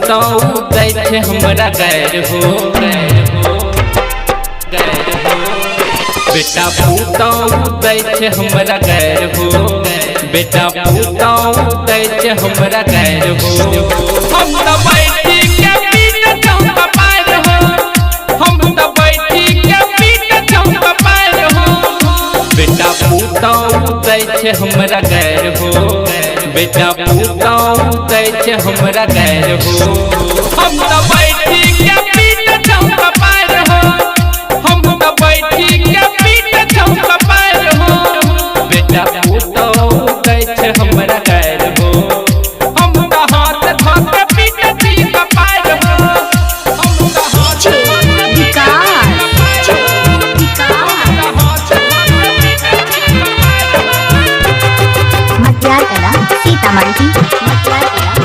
पूताऊ दै छे हमरा गैर हो बेटा पूताऊ दै छे हमरा गैर हो बेटा पूताऊ दै छे हमरा गैर हो हम त बैठी के पीट चौका पार हो हम त बैठी के पीट चौका पार हो बेटा पूताऊ दै छे हमरा गैर हो बेटा पूताऊ दै छे हमरा गैर हो हम त बैठी के पीट चौका पार हो हम त बैठी के पीट चौका पार हो बेटा पूताऊ दै छे हमरा गैर हो हम त हाथ धो के पीट चौका पार हो हम त हाथ मटियारकला सीतामढ़ी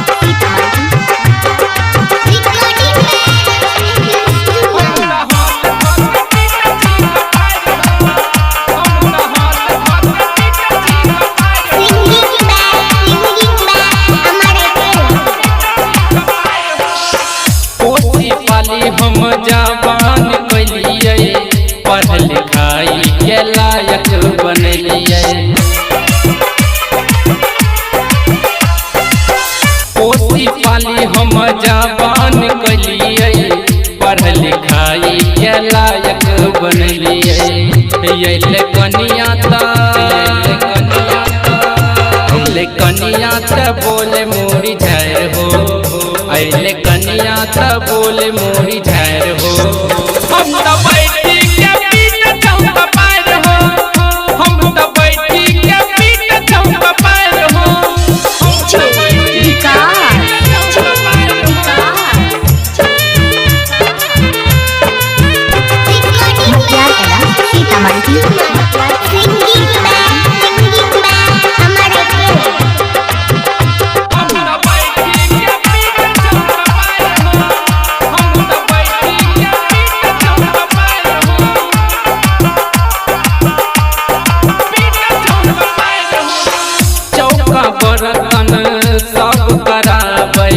हम जवान कलिए पढ़ लिखाई के लायक बनलिए पोसी पाली हम जवान कलिए पढ़ लिखाई के लायक बनलिए कनिया त बोले मोरी झार हो अइले कनिया त बोले मोरी झार हो हम त बैठी के पीट चौका पार हो हम त बैठी के पीट चौका पार हो हम त बैठी के चौका पार हो मटियारकला सीतामढ़ी बर्तन सब कराबे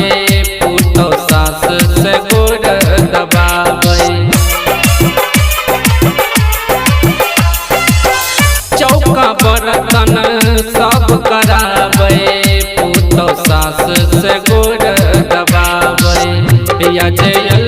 पुतो सास से गोड़ दबाबे चौका बर्तन सब कराबे पुतो सास से गोड़ दबाबे या जय